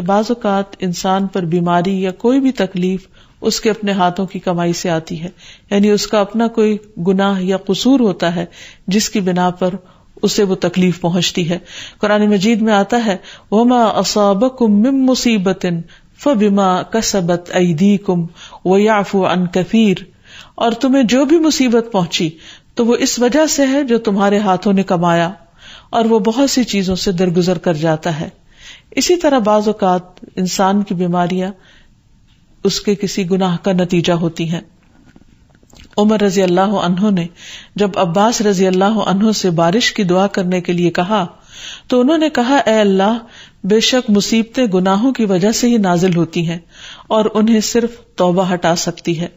بعض اوقات انسان پر بیماری یا کوئی بھی تکلیف اس کے اپنے ہاتھوں کی کمائی سے آتی ہے، یعنی اس کا اپنا کوئی گناہ یا قصور ہوتا ہے جس کی بنا پر اسے وہ تکلیف پہنچتی ہے. قرآن مجید میں آتا ہے وَمَا أَصَابَكُم مِّن مُّصِيبَةٍ فَبِمَا كَسَبَتْ أَيْدِيكُمْ وَيَعْفُو عَن كَثِيرٍ، اور تمہیں جو بھی مصیبت پہنچی تو وہ اس وجہ سے ہے جو تمہارے ہاتھوں نے کمایا، اور وہ بہت سی چیزوں سے درگزر کر جاتا ہے. اسی طرح بعض اوقات انسان کی بیماریاں اس کے کسی گناہ کا نتیجہ ہوتی ہیں. عمر رضی اللہ عنہ نے جب عباس رضی اللہ عنہ سے بارش کی دعا کرنے کے لیے کہا تو انہوں نے کہا اے اللہ، بے شک مصیبتیں گناہوں کی وجہ سے ہی نازل ہوتی ہیں اور انہیں صرف توبہ ہٹا سکتی ہے.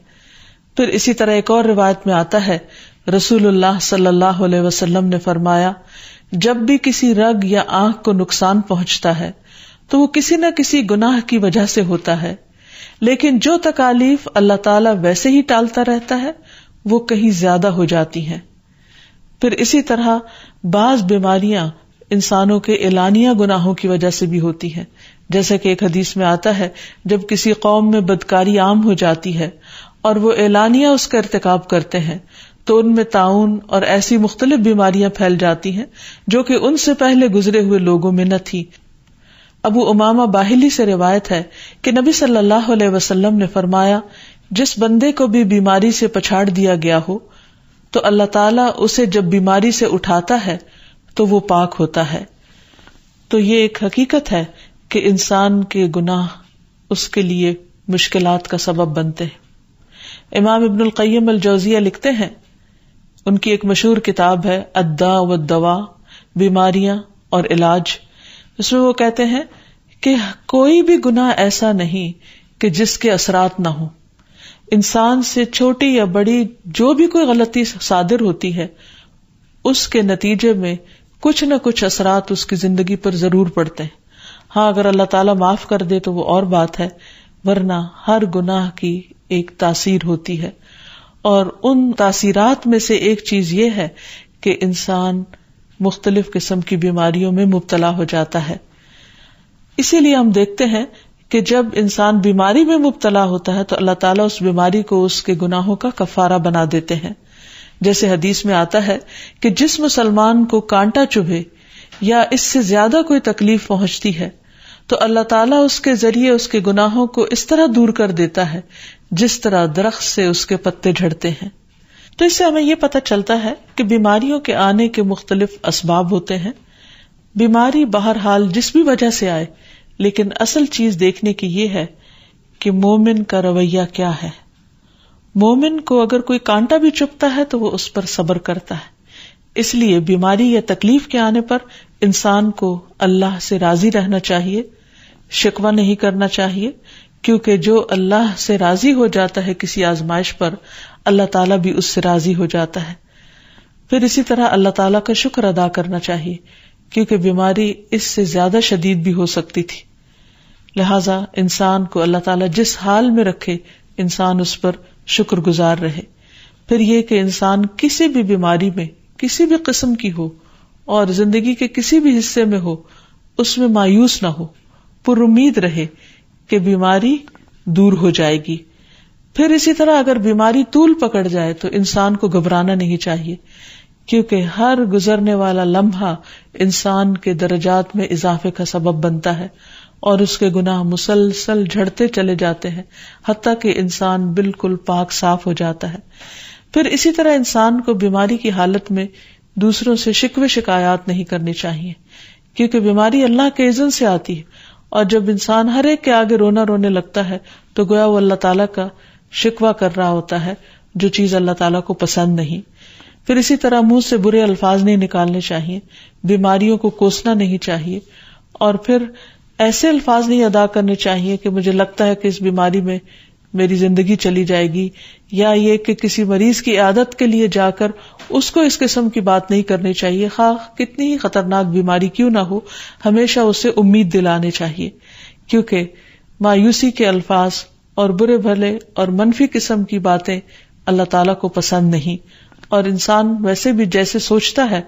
پھر اسی طرح ایک اور روایت میں آتا ہے رسول اللہ صلی اللہ علیہ وسلم نے فرمایا جب بھی کسی رگ یا آنکھ کو نقصان پہنچتا ہے تو وہ کسی نہ کسی گناہ کی وجہ سے ہوتا ہے، لیکن جو تکالیف اللہ تعالیٰ ویسے ہی ٹالتا رہتا ہے وہ کہیں زیادہ ہو جاتی ہیں. پھر اسی طرح بعض بیماریاں انسانوں کے اعلانیہ گناہوں کی وجہ سے بھی ہوتی ہیں، جیسا کہ ایک حدیث میں آتا ہے جب کسی قوم میں بدکاری عام ہو جاتی ہے اور وہ اعلانیہ اس کا ارتکاب کرتے ہیں تو ان میں طاعون اور ایسی مختلف بیماریاں پھیل جاتی ہیں جو کہ ان سے پہلے گزرے ہوئے لوگوں میں نہ تھی. ابو امامہ باہلی سے روایت ہے کہ نبی صلی اللہ علیہ وسلم نے فرمایا جس بندے کو بھی بیماری سے پچھاڑ دیا گیا ہو تو اللہ تعالیٰ اسے جب بیماری سے اٹھاتا ہے تو وہ پاک ہوتا ہے. تو یہ ایک حقیقت ہے کہ انسان کے گناہ اس کے لیے مشکلات کا سبب بنتے ہیں. امام ابن القیم الجوزیہ لکھتے ہیں، ان کی ایک مشہور کتاب ہے الداء والدواء، بیماریاں اور علاج، اس میں وہ کہتے ہیں کہ کوئی بھی گناہ ایسا نہیں کہ جس کے اثرات نہ ہوں. انسان سے چھوٹی یا بڑی جو بھی کوئی غلطی صادر ہوتی ہے اس کے نتیجے میں کچھ نہ کچھ اثرات اس کی زندگی پر ضرور پڑتے ہیں. ہاں اگر اللہ تعالیٰ معاف کر دے تو وہ اور بات ہے، ورنہ ہر گناہ کی ایک تاثیر ہوتی ہے، اور ان تاثیرات میں سے ایک چیز یہ ہے کہ انسان مختلف قسم کی بیماریوں میں مبتلا ہو جاتا ہے. اسی لیے ہم دیکھتے ہیں کہ جب انسان بیماری میں مبتلا ہوتا ہے تو اللہ تعالیٰ اس بیماری کو اس کے گناہوں کا کفارہ بنا دیتے ہیں. جیسے حدیث میں آتا ہے کہ جس مسلمان کو کانٹا چبھے یا اس سے زیادہ کوئی تکلیف پہنچتی ہے تو اللہ تعالیٰ اس کے ذریعے اس کے گناہوں کو اس طرح دور کر دیتا ہے جس طرح درخت سے اس کے پتے جھڑتے ہیں. تو اس سے ہمیں یہ پتہ چلتا ہے کہ بیماریوں کے آنے کے مختلف اسباب ہوتے ہیں. بیماری بہرحال جس بھی وجہ سے آئے، لیکن اصل چیز دیکھنے کی یہ ہے کہ مومن کا رویہ کیا ہے. مومن کو اگر کوئی کانٹا بھی چبھتا ہے تو وہ اس پر صبر کرتا ہے. اس لیے بیماری یا تکلیف کے آنے پر انسان کو اللہ سے راضی رہنا چاہیے، شکوہ نہیں کرنا چاہیے، کیونکہ جو اللہ سے راضی ہو جاتا ہے کسی آزمائش پر، اللہ تعالیٰ بھی اس سے راضی ہو جاتا ہے. پھر اسی طرح اللہ تعالیٰ کا شکر ادا کرنا چاہیے، کیونکہ بیماری اس سے زیادہ شدید بھی ہو سکتی تھی. لہذا انسان کو اللہ تعالیٰ جس حال میں رکھے انسان اس پر شکر گزار رہے. پھر یہ کہ انسان کسی بھی بیماری میں کسی بھی قسم کی ہو اور زندگی کے کسی بھی حصے میں ہو اس میں مایوس نہ ہو، پر امید رہے کہ بیماری دور ہو جائے گی. پھر اسی طرح اگر بیماری طول پکڑ جائے تو انسان کو گھبرانا نہیں چاہیے، کیونکہ ہر گزرنے والا لمحہ انسان کے درجات میں اضافے کا سبب بنتا ہے اور اس کے گناہ مسلسل جھڑتے چلے جاتے ہیں حتیٰ کہ انسان بالکل پاک صاف ہو جاتا ہے. پھر اسی طرح انسان کو بیماری کی حالت میں دوسروں سے شکوے شکایات نہیں کرنی چاہیے، کیونکہ بیماری اللہ کے اذن سے آتی ہے، اور جب انسان ہر ایک کے آگے رونے لگتا ہے تو گویا وہ اللہ تعالیٰ کا شکوہ کر رہا ہوتا ہے، جو چیز اللہ تعالیٰ کو پسند نہیں. پھر اسی طرح منہ سے برے الفاظ نہیں نکالنے چاہیے، بیماریوں کو کوسنا نہیں چاہیے، اور پھر ایسے الفاظ نہیں ادا کرنے چاہیے کہ مجھے لگتا ہے کہ اس بیماری میں میری زندگی چلی جائے گی، یا یہ کہ کسی مریض کی عیادت کے لیے جا کر اس کو اس قسم کی بات نہیں کرنی چاہیے، خواہ کتنی ہی خطرناک بیماری کیوں نہ ہو. ہمیشہ اسے امید دلانے چاہیے، کیونکہ مایوسی کے الفاظ اور برے بھلے اور منفی قسم کی باتیں اللہ تعالیٰ کو پسند نہیں، اور انسان ویسے بھی جیسے سوچتا ہے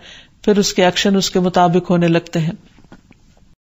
پھر اس کے ایکشن اس کے مطابق ہونے لگتے ہیں.